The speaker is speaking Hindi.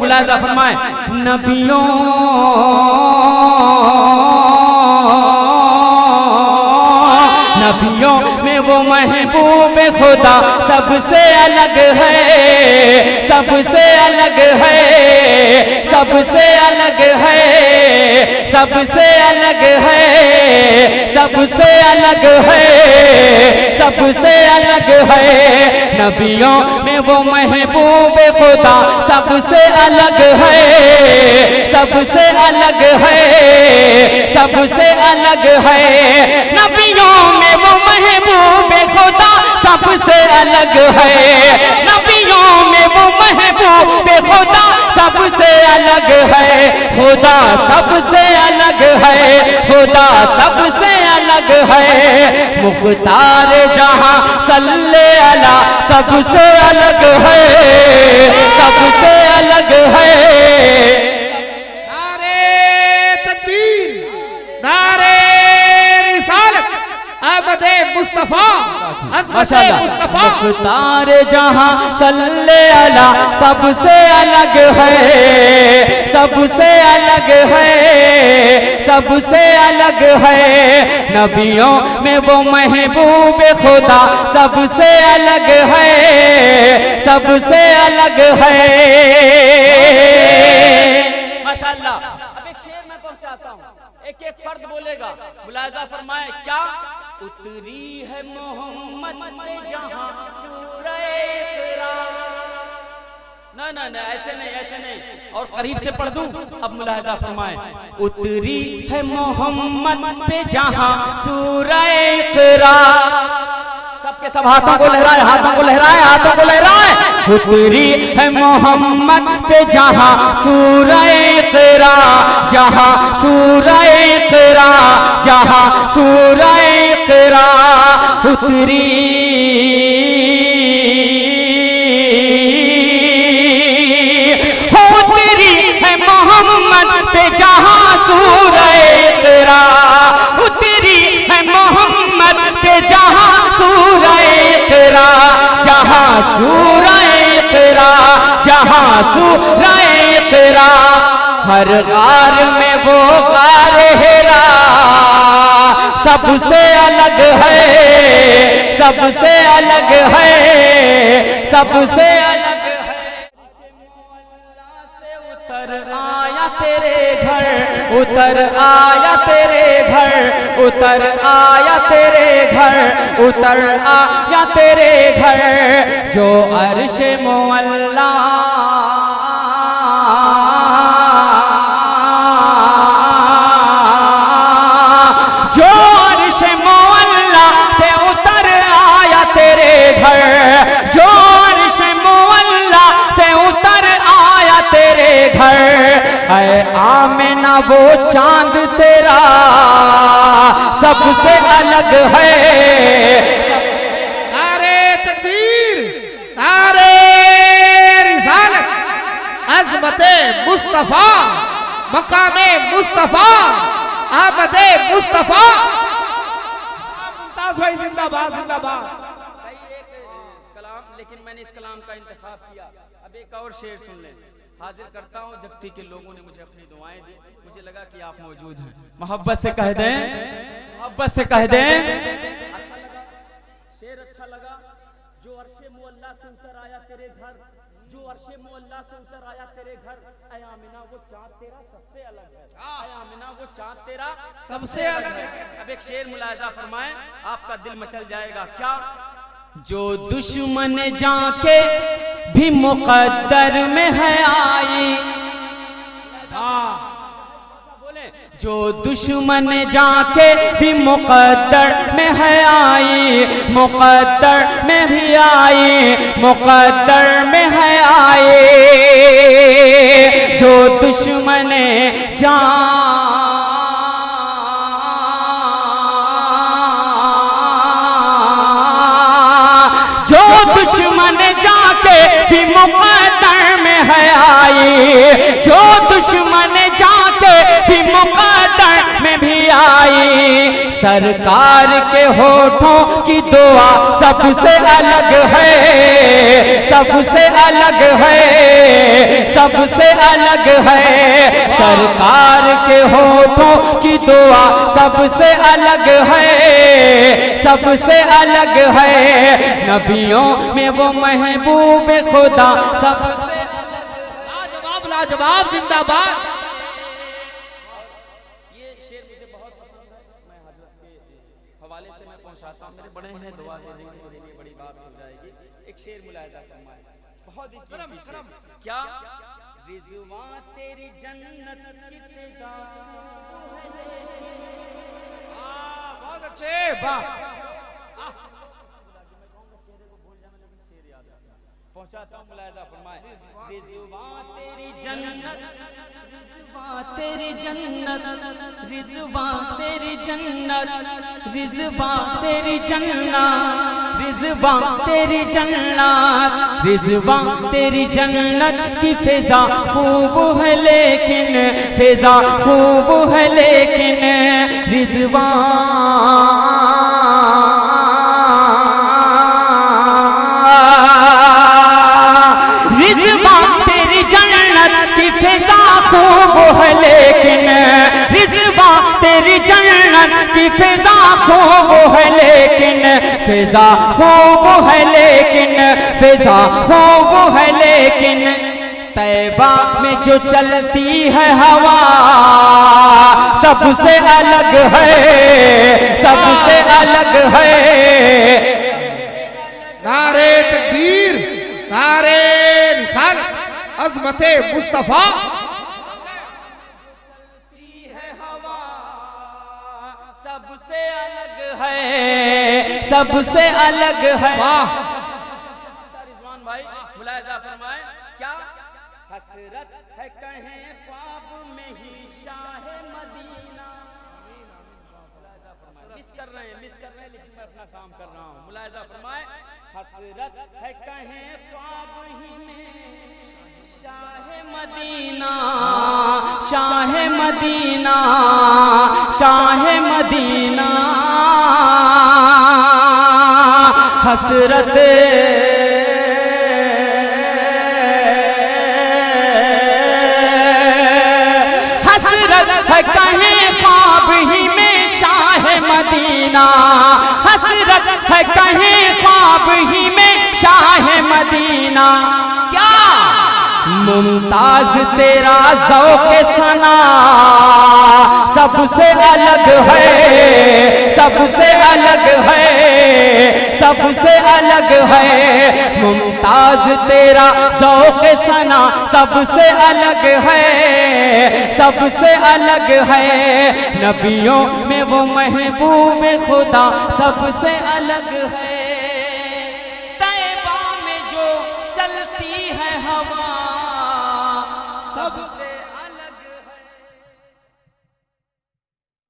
मुलाजा फरमाए, नबियों नबियों में वो महबूब खुदा सबसे अलग है, सबसे अलग है, सबसे अलग है, सबसे अलग है, सबसे अलग है, सबसे अलग है। नबियों में वो महबूब खुदा सबसे अलग है, सबसे अलग है, सबसे अलग है। नबियों में वो महबूब खुदा सबसे अलग है, नबियों में वो महबूब खुदा सबसे अलग है। खुदा सबसे अलग है, खुदा सबसे अलग है। मुख्तार जहां सल्ले अला सबसे अलग है, सबसे अलग है। नारे तकबीर, नारे रिसालत, अहमदे मुस्तफा, अज़मते मुस्तफा। मुख्तार जहां सल्ले अला सबसे अलग है, सबसे अलग है, सबसे अलग है। नबियों में वो महबूब खुदा सबसे अलग है, सबसे अलग है। माशाअल्लाह। अब एक शेर मैं पहुंचाता हूं, एक एक फर्द बोलेगा, मुलाजा फरमाए क्या? उतरी है मोहम्मद पे जहां सूरह इक़रा। ना ना ना, ऐसे नहीं, ऐसे नहीं, और करीब से पढ़ दूं। अब मुलाजा फरमाए, उतरी है मोहम्मद पे जहां सूरह इक़रा। सबके सब हाथों को लहराए, हाथों को लहराए, हाथों को लहराए। उतरी है मोहम्मद पे जहां सूरह इक़रा, जहां सूरह इक़रा, जहां सूरह इक़रा उतरी। उतरी है मोहम्मद पे जहां सूरह इक़रा, उतरी है मोहम्मद पे जहां सूरह इक़रा, जहां सूरह इक़रा, जहां सूरह इक़रा। हर गार में वो गार हिरा सबसे अलग है, सबसे अलग है, सबसे अलग है। उतर आया तेरे घर, उतर आया तेरे घर, उतर आया तेरे घर, उतर आया तेरे घर। जो अर्श मुअल्ला आमिना वो चांद तेरा सबसे अलग है। नारे तकबीर, नारे रिसालत, अज़मते मुस्तफा, मकामे मुस्तफा, अहमदे मुस्तफा। मुमताज भाई जिंदाबाद, जिंदाबाद। कलाम, लेकिन मैंने इस कलाम का इंतखाब किया। अब एक और शेर सुन लें। हाजिर करता हूँ, जगती के लोगों ने मुझे अपनी दुआएं दी, मुझे लगा कि आप मौजूद हैं। मोहब्बत से कह दें, मोहब्बत से कह दें। अच्छा लगा शेर, अच्छा लगा। जो अर्शे मुअल्ला से उतर आया तेरे घर, जो अर्शे मुअल्ला से उतर आया तेरे घर। ऐ आमिना वो चाँद तेरा सबसे अलग है, ऐ आमिना वो चाँद तेरा सबसे अलग है। अब एक शेर मुलाजा फरमाएं, आपका दिल मचल जाएगा। क्या? जो दुश्मन जाके भी मुकद्दर में है आई, बोले जो दुश्मन जाके भी मुकद्दर में है आई, मुकद्दर में भी आई, मुकद्दर में है आई। जो दुश्मन जो दुश्मन जाके भी मुकद्दर में है आई, जो दुश्मन जाके भी मुकद्दर में भी आई। सरकार के होठों की दुआ सबसे अलग है, सबसे अलग है, सबसे अलग है। सरकार के होठों की दुआ सबसे अलग है, सबसे अलग है। नबियों में वो महबूब खुदा सबसे लाजवाब लाजवाब जिंदाबाद। ये शेर मुझे बहुत पसंद है, मैं हजरत के हवाले से मैं पहुंचाता हूँ। मेरे बड़े हैं, दुआ दे देंगे, मेरे लिए बड़ी बात हो जाएगी। एक शेर मुलाहिजा फरमाए, बहुत ही कीमती शेर। क्या? रिज़वा तेरी जन्नत की फिज़ा, बहुत अच्छे, वाह। पहुंचाता हूँ, मुलाहिजा फरमाए। रिज़वा तेरी जन्नत, रिज़वा तेरी जन्नत, रिज़वा तेरी जन्नत, रिज़वा तेरी जन्नत, रिज़वा तेरी जन्नत, रिज़वा तेरी जन्नत की फिज़ा खूब है लेकिन, फिज़ा खूब है लेकिन, रिज़वा खूब है लेकिन, रिज़वा तेरी जन्नत की फिज़ा खूब है लेकिन, फिज़ा खूब है लेकिन, फिज़ा खूब है लेकिन, तैबा में जो चलती है हवा सबसे अलग है, सबसे अलग है। नारे तकबीर, नारे निसार, अज़मते मुस्तफा। सबसे अलग है, सबसे अलग है। वाह रिजवान भाई मुलाहिजा फरमाए, क्या? हसरत है कहें ख्वाब में ही शाह मदीना। मिस कर रहे हैं, लेकिन मैं अपना काम कर रहा हूँ। मुलाहिजा फरमाए, हसरत है कहें ख्वाब ही में शाह मदीना, शाह मदीना, शाह मदीना। हसरत हसरत है कहें ख्वाब ही में शाह मदीना, हसरत है कहें ख्वाब ही में शाह मदीना। क्या? मुमताज तेरा ज़ौक़ सना सबसे अलग है, सबसे अलग है, सबसे अलग है। मुमताज तेरा ज़ौक़ सना सबसे अलग है, सबसे अलग है। नबियों में वो महबूब खुदा सबसे अलग है। तैबा में जो चलती है हवा सबसे